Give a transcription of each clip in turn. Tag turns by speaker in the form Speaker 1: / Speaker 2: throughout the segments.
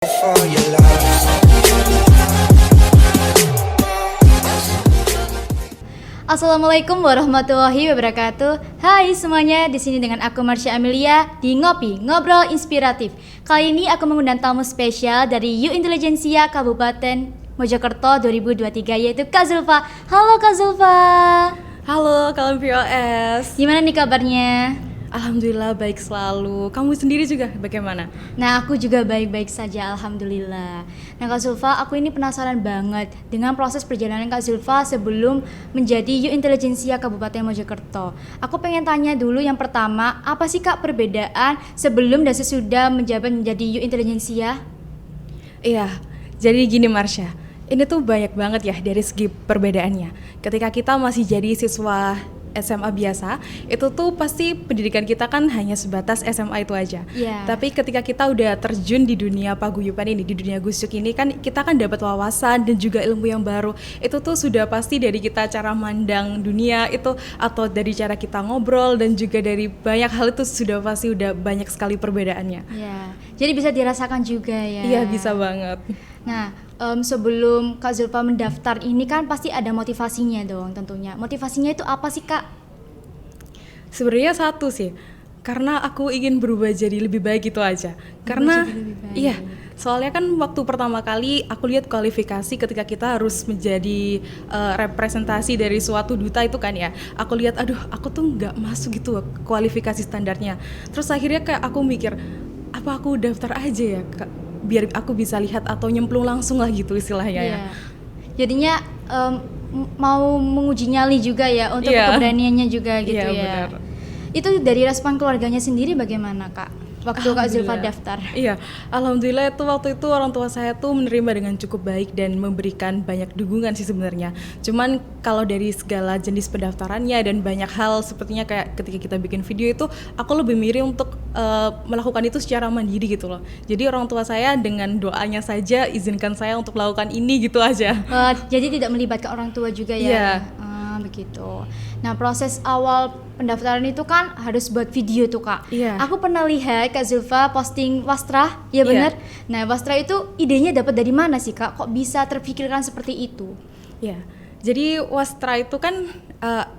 Speaker 1: for your love.
Speaker 2: Assalamualaikum warahmatullahi wabarakatuh. Hai semuanya, di sini dengan aku Marsha Amelia di Ngopi Ngobrol Inspiratif. Kali ini aku mengundang tamu spesial dari U Intelijensia Kabupaten Mojokerto 2023 yaitu Kak Zulfa. Halo Kak Zulfa.
Speaker 3: Halo kawan POS.
Speaker 2: Gimana nih kabarnya?
Speaker 3: Alhamdulillah baik selalu. Kamu sendiri juga bagaimana?
Speaker 2: Nah, aku juga baik-baik saja, alhamdulillah. Nah, Kak Zulfa, aku ini penasaran banget dengan proses perjalanan Kak Zulfa sebelum menjadi U Intelijensia Kabupaten Mojokerto. Aku pengen tanya dulu yang pertama, apa sih Kak perbedaan sebelum dan sesudah menjabat menjadi U Intelijensia?
Speaker 3: Iya, jadi gini Marsha. Ini tuh banyak banget ya dari segi perbedaannya. Ketika kita masih jadi siswa SMA biasa, itu tuh pasti pendidikan kita kan hanya sebatas SMA itu aja.
Speaker 2: Iya.
Speaker 3: Tapi ketika kita udah terjun di dunia paguyuban ini, di dunia gusuk ini kan kita kan dapat wawasan dan juga ilmu yang baru. Itu tuh sudah pasti dari kita cara mandang dunia itu, atau dari cara kita ngobrol, dan juga dari banyak hal itu sudah pasti udah banyak sekali perbedaannya.
Speaker 2: Ya, jadi bisa dirasakan juga ya.
Speaker 3: Iya, bisa banget.
Speaker 2: Nah, sebelum Kak Zulfa mendaftar ini kan pasti ada motivasinya dong tentunya. Motivasinya itu apa sih Kak?
Speaker 3: Sebenarnya satu sih, karena aku ingin berubah jadi lebih baik itu aja. Karena
Speaker 2: jadi lebih baik.
Speaker 3: iya, soalnya kan waktu pertama kali aku lihat kualifikasi ketika kita harus menjadi representasi dari suatu duta itu kan ya. Aku lihat, aduh, aku tuh nggak masuk gitu kualifikasi standarnya. Terus akhirnya kayak aku mikir, apa aku daftar aja ya, Kak? Biar aku bisa lihat atau nyemplung langsung lah gitu istilahnya ya.
Speaker 2: Iya. Jadinya mau menguji nyali juga ya untuk
Speaker 3: Iya.
Speaker 2: keberaniannya juga gitu
Speaker 3: Iya,
Speaker 2: ya.
Speaker 3: benar.
Speaker 2: Itu dari respon keluarganya sendiri bagaimana Kak? Waktu Kak Zulfa
Speaker 3: Alhamdulillah.
Speaker 2: daftar.
Speaker 3: Iya, alhamdulillah itu waktu itu orang tua saya tuh menerima dengan cukup baik dan memberikan banyak dukungan sih sebenarnya. Cuman kalau dari segala jenis pendaftarannya dan banyak hal sepertinya kayak ketika kita bikin video itu, aku lebih milih untuk melakukan itu secara mandiri gitu loh. Jadi orang tua saya dengan doanya saja izinkan saya untuk melakukan ini gitu aja.
Speaker 2: Jadi tidak melibatkan orang tua juga ya?
Speaker 3: Iya.
Speaker 2: Begitu. Nah, proses awal pendaftaran itu kan harus buat video tuh Kak.
Speaker 3: Iya.
Speaker 2: Aku pernah lihat Kak Zulfa posting Wastra, ya
Speaker 3: Iya.
Speaker 2: benar? Nah, Wastra itu idenya dapat dari mana sih Kak? Kok bisa terpikirkan seperti itu?
Speaker 3: Ya, jadi wastra itu kan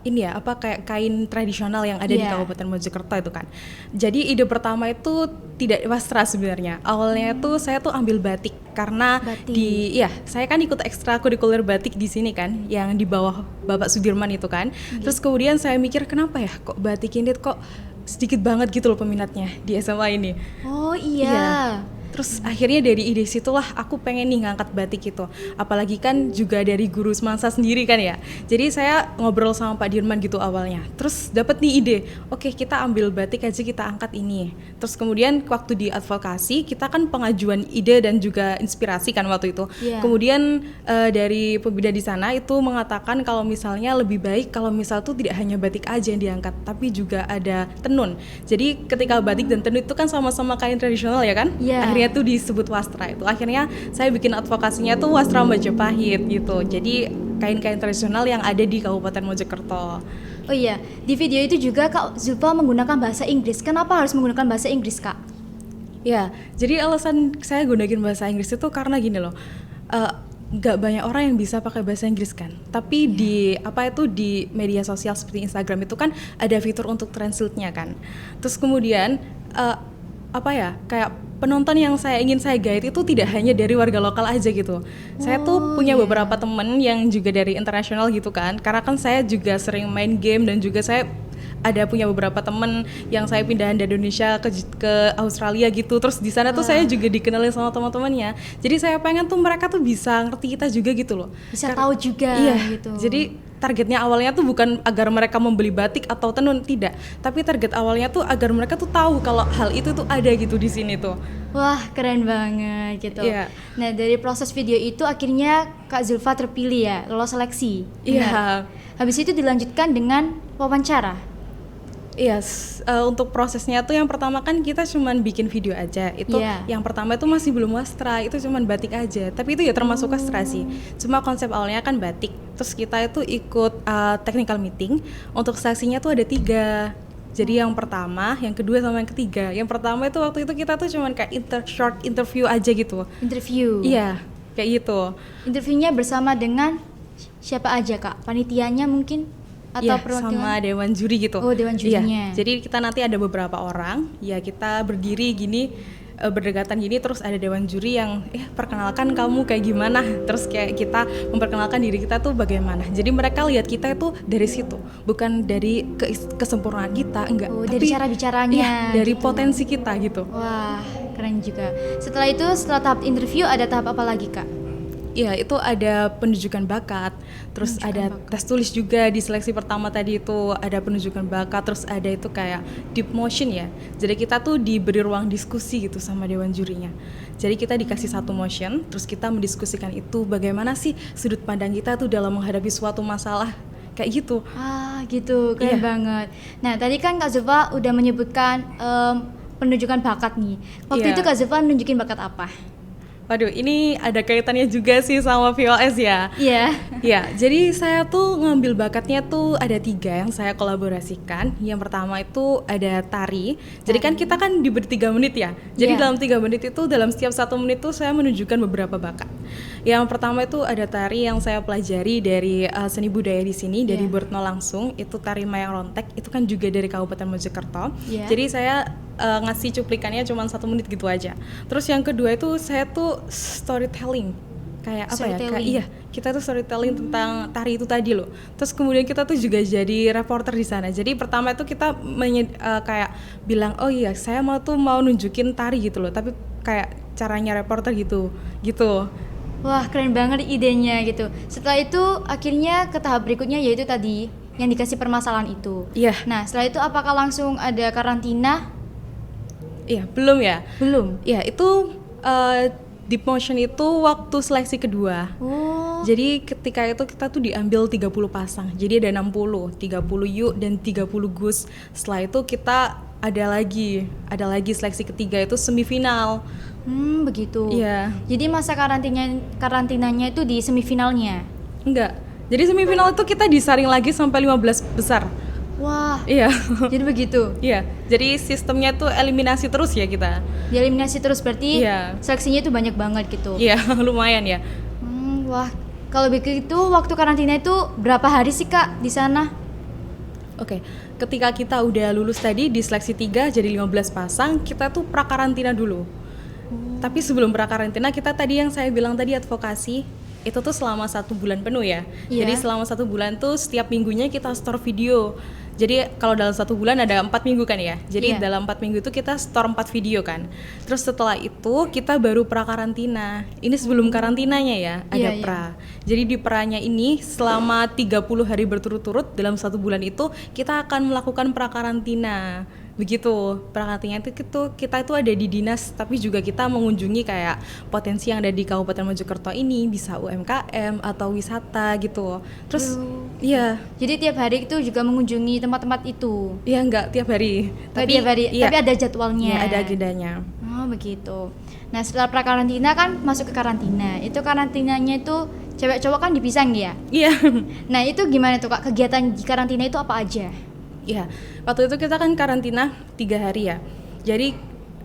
Speaker 3: ini ya apa kayak kain tradisional yang ada di
Speaker 2: Iya.
Speaker 3: Kabupaten Mojokerto itu kan. Jadi ide pertama itu tidak wastra sebenarnya. Awalnya tuh saya tuh ambil batik karena
Speaker 2: Batik.
Speaker 3: saya kan ikut ekstrakurikuler batik di sini kan, yang di bawah Bapak Sudirman itu kan. Terus kemudian saya mikir kenapa ya kok batik ini kok sedikit banget gitu loh peminatnya di SMA ini.
Speaker 2: Oh iya.
Speaker 3: Terus akhirnya dari ide situlah aku pengen nih ngangkat batik itu. Apalagi kan juga dari guru semansa sendiri kan ya. Jadi saya ngobrol sama Pak Dirman gitu awalnya. Terus dapat nih ide, oke kita ambil batik aja kita angkat ini. Terus kemudian waktu di advokasi kita kan pengajuan ide dan juga inspirasi kan waktu itu.
Speaker 2: Iya.
Speaker 3: Kemudian dari pembina di sana itu mengatakan kalau misalnya lebih baik kalau misal tuh tidak hanya batik aja yang diangkat, tapi juga ada tenun. Jadi ketika batik dan tenun itu kan sama-sama kain tradisional ya kan?
Speaker 2: Iya.
Speaker 3: Akhirnya tuh disebut wastra itu. Akhirnya saya bikin advokasinya tuh wastra Majapahit gitu. Jadi kain-kain tradisional yang ada di Kabupaten Mojokerto.
Speaker 2: Oh iya, di video itu juga Kak Zulfa menggunakan bahasa Inggris. Kenapa harus menggunakan bahasa Inggris Kak?
Speaker 3: Ya, jadi alasan saya gunain bahasa Inggris itu karena gini loh. Nggak banyak orang yang bisa pakai bahasa Inggris kan. Tapi di media sosial seperti Instagram itu kan ada fitur untuk translate-nya kan. Terus kemudian kayak penonton yang ingin saya guide itu tidak hanya dari warga lokal aja gitu. Saya tuh punya beberapa temen yang juga dari internasional gitu kan. Karena kan saya juga sering main game dan juga saya ada punya beberapa temen yang saya pindahan dari Indonesia ke Australia gitu. Terus di sana tuh saya juga dikenalin sama teman-temannya. Jadi saya pengen tuh mereka tuh bisa ngerti kita juga gitu loh.
Speaker 2: Bisa tahu juga
Speaker 3: Iya,
Speaker 2: gitu.
Speaker 3: jadi targetnya awalnya tuh bukan agar mereka membeli batik atau tenun, tidak. Tapi target awalnya tuh agar mereka tuh tahu kalau hal itu tuh ada gitu di sini tuh.
Speaker 2: Wah, keren banget gitu.
Speaker 3: Iya.
Speaker 2: Nah, dari proses video itu akhirnya Kak Zulfa terpilih ya, lolos seleksi.
Speaker 3: Iya.
Speaker 2: Benar? Habis itu dilanjutkan dengan wawancara.
Speaker 3: Iya, untuk prosesnya tuh yang pertama kan kita cuman bikin video aja. Itu
Speaker 2: Iya.
Speaker 3: yang pertama itu masih belum wastra, itu cuman batik aja. Tapi itu ya termasuk wastra sih. Cuma konsep awalnya kan batik. Terus kita itu ikut technical meeting. Untuk seleksinya tuh ada 3. Jadi yang pertama, yang kedua sama yang ketiga. Yang pertama itu waktu itu kita tuh cuman kayak short interview aja gitu.
Speaker 2: Interview.
Speaker 3: Iya, kayak gitu.
Speaker 2: Interviewnya bersama dengan siapa aja Kak? Panitianya mungkin atau
Speaker 3: Iya,
Speaker 2: perwakilan?
Speaker 3: sama dewan juri gitu.
Speaker 2: Oh, dewan jurinya.
Speaker 3: Iya, jadi kita nanti ada beberapa orang, ya kita berdiri gini, berdekatan gini, terus ada dewan juri yang perkenalkan kamu kayak gimana, terus kayak kita memperkenalkan diri kita tuh bagaimana. Jadi mereka lihat kita itu dari situ, bukan dari kesempurnaan kita, enggak.
Speaker 2: Oh,
Speaker 3: tapi
Speaker 2: dari cara bicaranya.
Speaker 3: iya, dari
Speaker 2: gitu.
Speaker 3: potensi kita gitu.
Speaker 2: Wah, keren juga. Setelah itu, setelah tahap interview ada tahap apa lagi Kak?
Speaker 3: Iya, itu ada penunjukan bakat, terus ada tes tulis juga di seleksi pertama tadi itu ada penunjukan bakat, terus ada itu kayak deep motion ya. Jadi kita tuh diberi ruang diskusi gitu sama dewan jurinya. Jadi kita dikasih satu motion, terus kita mendiskusikan itu bagaimana sih sudut pandang kita tuh dalam menghadapi suatu masalah kayak gitu.
Speaker 2: Ah, gitu. Keren
Speaker 3: Iya.
Speaker 2: banget. Nah, tadi kan Kak Zulfa udah menyebutkan penunjukan bakat nih. Waktu
Speaker 3: Iya.
Speaker 2: itu Kak Zulfa nunjukin bakat apa?
Speaker 3: Waduh, ini ada kaitannya juga sih sama VOS ya.
Speaker 2: Iya.
Speaker 3: Ya, jadi saya tuh ngambil bakatnya tuh ada 3 yang saya kolaborasikan. Yang pertama itu ada tari. Jadi kan kita kan diberi 3 menit ya. Jadi
Speaker 2: Iya.
Speaker 3: dalam 3 menit itu, dalam setiap 1 menit tuh saya menunjukkan beberapa bakat. Yang pertama itu ada tari yang saya pelajari dari seni budaya di sini, dari
Speaker 2: Iya.
Speaker 3: Bortno langsung. Itu tari Mayang Rontek, itu kan juga dari Kabupaten Mojokerto.
Speaker 2: Iya.
Speaker 3: Jadi saya ngasih cuplikannya cuma 1 menit gitu aja. Terus yang kedua itu saya tuh storytelling, kayak apa ya, kayak
Speaker 2: Storytelling.
Speaker 3: iya, kita tuh storytelling tentang tari itu tadi loh. Terus kemudian kita tuh juga jadi reporter di sana. Jadi pertama itu kita kayak bilang, oh iya saya mau nunjukin tari gitu loh, tapi kayak caranya reporter gitu.
Speaker 2: Wah, keren banget idenya gitu. Setelah itu akhirnya ke tahap berikutnya yaitu tadi yang dikasih permasalahan itu.
Speaker 3: Iya.
Speaker 2: Nah, setelah itu apakah langsung ada karantina?
Speaker 3: Iya, belum ya?
Speaker 2: Belum.
Speaker 3: Ya, itu deep motion itu waktu seleksi kedua.
Speaker 2: Oh.
Speaker 3: Jadi ketika itu kita tuh diambil 30 pasang. Jadi ada 60 yuk dan 30 gus. Setelah itu kita ada lagi seleksi ketiga itu semifinal.
Speaker 2: Begitu.
Speaker 3: Iya.
Speaker 2: Jadi masa karantinanya itu di semifinalnya.
Speaker 3: Enggak. Jadi semifinal itu kita disaring lagi sampai 15 besar.
Speaker 2: Wah.
Speaker 3: Iya.
Speaker 2: Jadi begitu.
Speaker 3: Iya. Jadi sistemnya tuh eliminasi terus ya kita.
Speaker 2: Dieliminasi terus berarti
Speaker 3: Iya.
Speaker 2: seleksinya itu banyak banget gitu.
Speaker 3: Iya, lumayan ya.
Speaker 2: Wah, kalau begitu waktu karantina itu berapa hari sih Kak di sana?
Speaker 3: Oke, ketika kita udah lulus tadi di seleksi 3 jadi 15 pasang, kita tuh prakarantina dulu. Tapi sebelum prakarantina kita tadi yang saya bilang tadi advokasi, itu tuh selama 1 bulan penuh ya.
Speaker 2: Iya.
Speaker 3: Jadi selama 1 bulan tuh setiap minggunya kita store video. Jadi kalau dalam 1 bulan ada 4 minggu kan ya. Jadi
Speaker 2: Iya.
Speaker 3: dalam 4 minggu itu kita store 4 video kan. Terus setelah itu kita baru prakarantina. Ini sebelum karantinanya ya, ada
Speaker 2: Iya, iya.
Speaker 3: pra. Jadi di pranya ini selama 30 hari berturut-turut dalam 1 bulan itu kita akan melakukan prakarantina. Begitu, prakarantina itu kita itu ada di dinas, tapi juga kita mengunjungi kayak potensi yang ada di Kabupaten Mojokerto ini, bisa UMKM atau wisata gitu. Terus iya,
Speaker 2: Jadi tiap hari itu juga mengunjungi tempat-tempat itu.
Speaker 3: iya enggak tiap hari.
Speaker 2: Tapi tiap hari,
Speaker 3: iya,
Speaker 2: tapi ada jadwalnya.
Speaker 3: iya, ada agendanya.
Speaker 2: Oh, begitu. Nah, setelah prakarantina kan masuk ke karantina. Itu karantinanya itu cewek cowok kan dipisah ya?
Speaker 3: Iya.
Speaker 2: Nah, itu gimana tuh Kak? Kegiatan di karantina itu apa aja?
Speaker 3: Iya, waktu itu kita kan karantina 3 hari ya. Jadi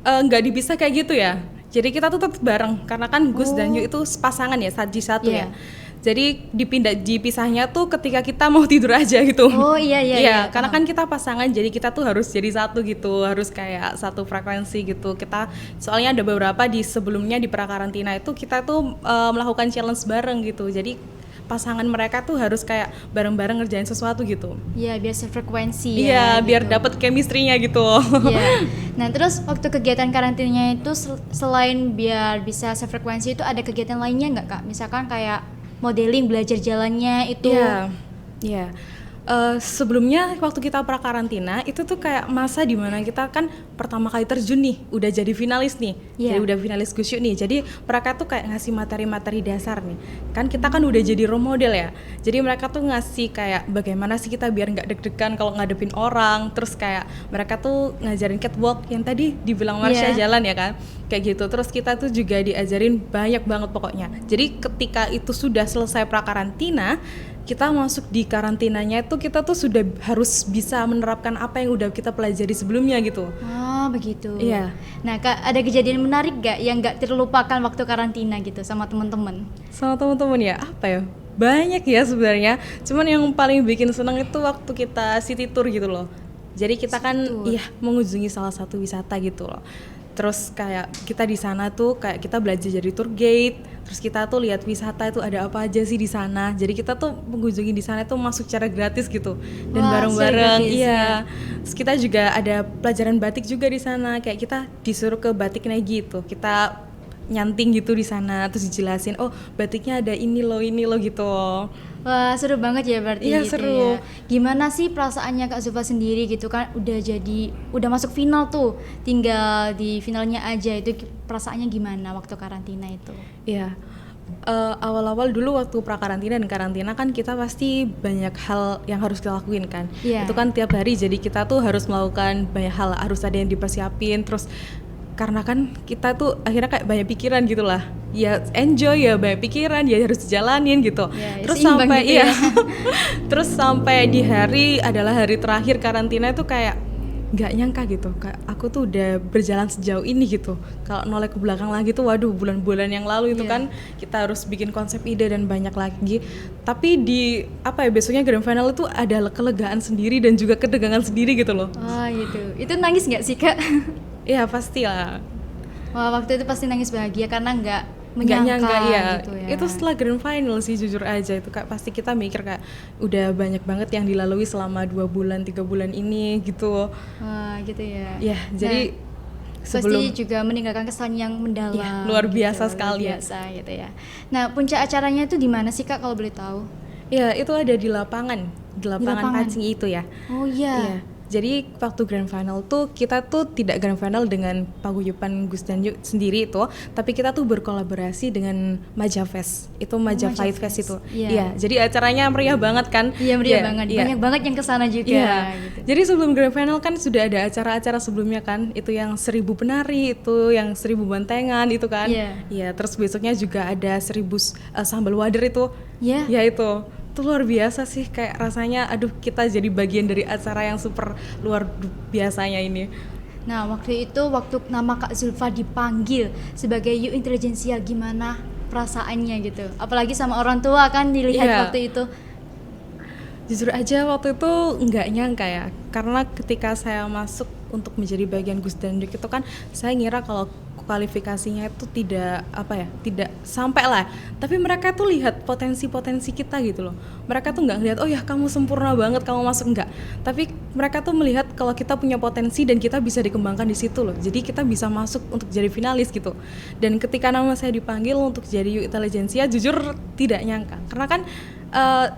Speaker 3: nggak dipisah kayak gitu ya. Jadi kita tuh tetap bareng karena kan Gus dan Yu itu pasangan ya, satu
Speaker 2: Iya.
Speaker 3: ya. Jadi dipisahnya tuh ketika kita mau tidur aja gitu.
Speaker 2: Oh, iya, iya, iya,
Speaker 3: Karena
Speaker 2: paham.
Speaker 3: kan kita pasangan, jadi kita tuh harus jadi satu gitu, harus kayak satu frekuensi gitu. Kita soalnya ada beberapa di sebelumnya di prakarantina itu kita tuh melakukan challenge bareng gitu. Jadi pasangan mereka tuh harus kayak bareng-bareng ngerjain sesuatu gitu.
Speaker 2: Iya, biar sefrekuensi
Speaker 3: Iya,
Speaker 2: ya.
Speaker 3: biar
Speaker 2: gitu.
Speaker 3: dapet chemistry-nya gitu.
Speaker 2: Iya. Nah, terus waktu kegiatan karantinanya itu selain biar bisa sefrekuensi itu ada kegiatan lainnya nggak Kak? Misalkan kayak modeling, belajar jalannya itu.
Speaker 3: Iya, iya. Sebelumnya waktu kita prakarantina itu tuh kayak masa dimana kita kan pertama kali terjun nih, udah jadi finalis nih,
Speaker 2: Iya.
Speaker 3: jadi udah finalis Gus Yu nih. Jadi mereka tuh kayak ngasih materi-materi dasar nih. Kan kita kan udah jadi role model ya. Jadi mereka tuh ngasih kayak bagaimana sih kita biar nggak deg-degan kalau ngadepin orang. Terus kayak mereka tuh ngajarin catwalk yang tadi dibilang Marsha
Speaker 2: Iya.
Speaker 3: jalan ya kan, kayak gitu. Terus kita tuh juga diajarin banyak banget pokoknya. Jadi ketika itu sudah selesai prakarantina, kita masuk di karantinanya itu kita tuh sudah harus bisa menerapkan apa yang udah kita pelajari sebelumnya gitu.
Speaker 2: Oh begitu.
Speaker 3: Iya.
Speaker 2: Nah Kak, ada kejadian menarik gak yang gak terlupakan waktu karantina gitu sama teman-teman?
Speaker 3: Sama teman-teman ya, apa ya? Banyak ya sebenarnya. Cuman yang paling bikin senang itu waktu kita city tour gitu loh. Jadi kita kan mengunjungi salah satu wisata gitu loh. Terus kayak kita di sana tuh kayak kita belajar jadi tour guide. Terus kita tuh lihat wisata itu ada apa aja sih di sana. Jadi kita tuh mengunjungi di sana tuh masuk secara gratis gitu. Dan
Speaker 2: Wah,
Speaker 3: bareng-bareng
Speaker 2: seru gratis,
Speaker 3: iya. Terus kita juga ada pelajaran batik juga di sana. Kayak kita disuruh ke batiknya gitu. Kita nyanting gitu di sana, terus dijelasin, oh batiknya ada ini loh gitu.
Speaker 2: Wah seru banget ya berarti
Speaker 3: Iya,
Speaker 2: gitu
Speaker 3: seru.
Speaker 2: ya. Gimana sih perasaannya Kak Zulfa sendiri gitu kan udah masuk final tuh, tinggal di finalnya aja itu perasaannya gimana waktu karantina itu?
Speaker 3: Iya. Awal-awal dulu waktu pra-karantina dan karantina kan kita pasti banyak hal yang harus kita lakuin kan.
Speaker 2: Iya.
Speaker 3: Itu kan tiap hari, jadi kita tuh harus melakukan banyak hal, harus ada yang dipersiapin. Terus karena kan kita tuh akhirnya kayak banyak pikiran gitu lah. Ya enjoy ya, banyak pikiran ya harus dijalanin gitu.
Speaker 2: Ya,
Speaker 3: Terus
Speaker 2: seimbang
Speaker 3: sampai
Speaker 2: gitu ya.
Speaker 3: terus sampai di hari adalah hari terakhir karantina itu kayak nggak nyangka gitu, kayak aku tuh udah berjalan sejauh ini gitu. Kalau noleh ke belakang lagi tuh waduh, bulan-bulan yang lalu itu kan kita harus bikin konsep ide dan banyak lagi. Tapi di besoknya grand final itu ada kelegaan sendiri dan juga ketegangan sendiri gitu loh.
Speaker 2: Oh gitu, itu nangis nggak sih Kak?
Speaker 3: Iya pastilah.
Speaker 2: Wah waktu itu pasti nangis bahagia karena nggak
Speaker 3: Nggak
Speaker 2: menyangka
Speaker 3: nyangka ya.
Speaker 2: gitu ya.
Speaker 3: Itu setelah grand final sih jujur aja itu kayak pasti kita mikir kayak udah banyak banget yang dilalui selama 2 bulan 3 bulan ini gitu.
Speaker 2: Wah gitu ya.
Speaker 3: Ya jadi
Speaker 2: Pasti juga meninggalkan kesan yang mendalam.
Speaker 3: Ya, luar biasa
Speaker 2: gitu,
Speaker 3: sekali
Speaker 2: luar biasa gitu ya. Nah puncak acaranya itu di mana sih Kak kalau boleh tahu?
Speaker 3: ya itu ada di lapangan pancing itu ya.
Speaker 2: Oh iya.
Speaker 3: Iya. Jadi waktu grand final tuh kita tuh tidak grand final dengan paguyuban Gus dan Yu sendiri itu, tapi kita tuh berkolaborasi dengan Majafest. Itu Majafest Fest itu.
Speaker 2: Iya.
Speaker 3: Iya, jadi acaranya meriah banget kan?
Speaker 2: Iya meriah
Speaker 3: Iya,
Speaker 2: banget.
Speaker 3: iya.
Speaker 2: Banyak banget yang kesana juga.
Speaker 3: Iya.
Speaker 2: Gitu.
Speaker 3: Jadi sebelum grand final kan sudah ada acara-acara sebelumnya kan, itu yang 1000 penari, itu yang 1000 bantengan itu kan.
Speaker 2: Iya.
Speaker 3: Iya, terus besoknya juga ada 1000 sambal wader itu.
Speaker 2: Iya.
Speaker 3: Ya itu luar biasa sih, kayak rasanya aduh kita jadi bagian dari acara yang super luar biasanya ini.
Speaker 2: Nah waktu nama Kak Zulfa dipanggil sebagai You Intelligentsia, gimana perasaannya gitu? Apalagi sama orang tua kan dilihat
Speaker 3: Iya.
Speaker 2: waktu itu.
Speaker 3: Jujur aja waktu itu nggak nyangka ya, karena ketika saya masuk untuk menjadi bagian Gus dan Dik itu kan saya ngira kalau kualifikasinya itu tidak sampai lah, tapi mereka tuh lihat potensi-potensi kita gitu loh. Mereka tuh nggak ngeliat oh ya kamu sempurna banget kamu masuk, enggak, tapi mereka tuh melihat kalau kita punya potensi dan kita bisa dikembangkan di situ loh, jadi kita bisa masuk untuk jadi finalis gitu. Dan ketika nama saya dipanggil untuk jadi You Intelligentsia, jujur tidak nyangka, karena kan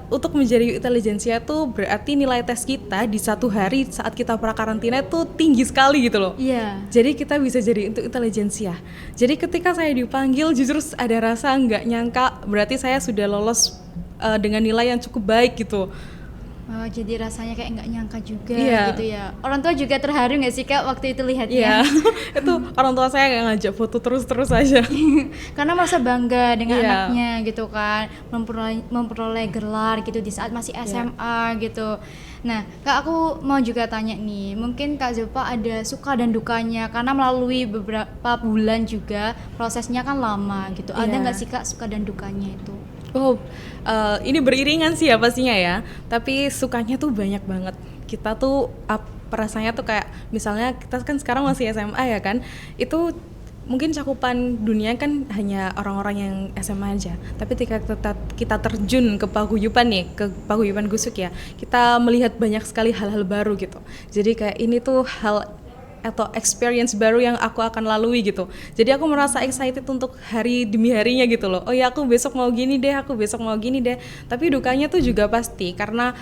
Speaker 3: untuk menjadi intelijensia itu berarti nilai tes kita di satu hari saat kita pra-karantina itu tinggi sekali gitu loh.
Speaker 2: Iya.
Speaker 3: Jadi kita bisa jadi untuk intelijensia. Jadi ketika saya dipanggil jujur ada rasa nggak nyangka, berarti saya sudah lolos dengan nilai yang cukup baik gitu.
Speaker 2: Oh, jadi rasanya kayak nggak nyangka juga
Speaker 3: Iya.
Speaker 2: gitu ya. Orang tua juga terharu nggak sih Kak waktu itu
Speaker 3: Iya.
Speaker 2: lihatnya?
Speaker 3: Itu orang tua saya nggak ngajak foto terus aja.
Speaker 2: Karena merasa bangga dengan
Speaker 3: Iya.
Speaker 2: anaknya gitu kan, memperoleh gelar gitu di saat masih SMA gitu. Nah Kak, aku mau juga tanya nih, mungkin Kak Zulfa ada suka dan dukanya karena melalui beberapa bulan juga prosesnya kan lama gitu. Ada
Speaker 3: Iya.
Speaker 2: nggak sih Kak suka dan dukanya itu?
Speaker 3: Oh, ini beriringan sih ya pastinya ya. Tapi sukanya tuh banyak banget. Kita tuh perasaannya tuh kayak misalnya kita kan sekarang masih SMA ya kan. Itu mungkin cakupan dunia kan hanya orang-orang yang SMA aja. Tapi ketika kita terjun ke paguyuban nih, ke paguyuban Gusuk ya, kita melihat banyak sekali hal-hal baru gitu. Jadi kayak ini tuh hal atau experience baru yang aku akan lalui gitu. Jadi aku merasa excited untuk hari demi harinya gitu loh. Oh ya aku besok mau gini deh, aku besok mau gini deh. Tapi dukanya tuh juga pasti karena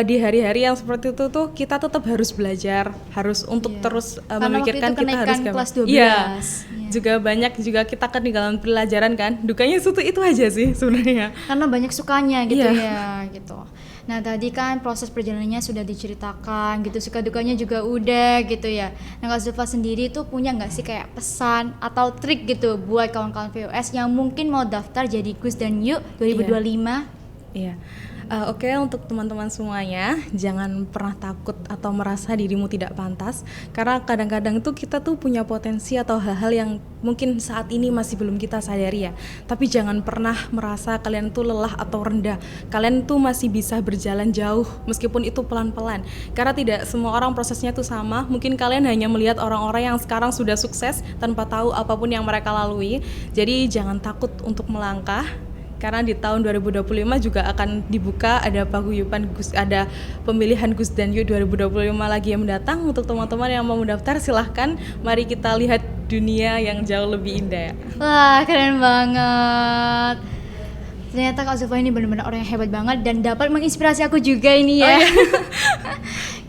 Speaker 3: di hari-hari yang seperti itu tuh kita tetap harus belajar, harus untuk terus memikirkan kita harus
Speaker 2: kelas 12.
Speaker 3: Iya.
Speaker 2: Iya.
Speaker 3: Juga banyak juga kita ketinggalan pelajaran kan. Dukanya itu aja sih sebenarnya.
Speaker 2: Karena banyak sukanya gitu
Speaker 3: Iya.
Speaker 2: ya gitu. Nah tadi kan proses perjalanannya sudah diceritakan gitu, suka dukanya juga udah gitu ya. Nah Kak Zulfa sendiri tuh punya nggak sih kayak pesan atau trik gitu buat kawan-kawan VOS yang mungkin mau daftar jadi Gus dan Yu 2025?
Speaker 3: Iya. Oke, untuk teman-teman semuanya, jangan pernah takut atau merasa dirimu tidak pantas, karena kadang-kadang itu kita tuh punya potensi atau hal-hal yang mungkin saat ini masih belum kita sadari ya. Tapi jangan pernah merasa kalian tuh lelah atau rendah. Kalian tuh masih bisa berjalan jauh meskipun itu pelan-pelan. Karena tidak semua orang prosesnya tuh sama. Mungkin kalian hanya melihat orang-orang yang sekarang sudah sukses tanpa tahu apapun yang mereka lalui. Jadi jangan takut untuk melangkah. Karena di tahun 2025 juga akan dibuka, ada paguyuban ada pemilihan Gus dan Yu 2025 lagi yang mendatang. Untuk teman-teman yang mau mendaftar silahkan, mari kita lihat dunia yang jauh lebih indah ya.
Speaker 2: Wah, keren banget. Ternyata Kak Zulfa ini benar-benar orang yang hebat banget dan dapat menginspirasi aku juga ini ya.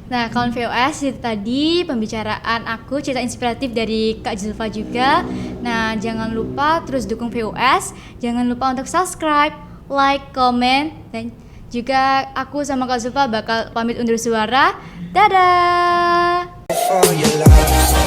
Speaker 2: Nah, kawan VOS itu tadi pembicaraan aku, cerita inspiratif dari Kak Zulfa juga. Nah, jangan lupa terus dukung VOS. Jangan lupa untuk subscribe, like, comment, dan juga aku sama Kak Zulfa bakal pamit undur suara. Dadah!
Speaker 1: For your love.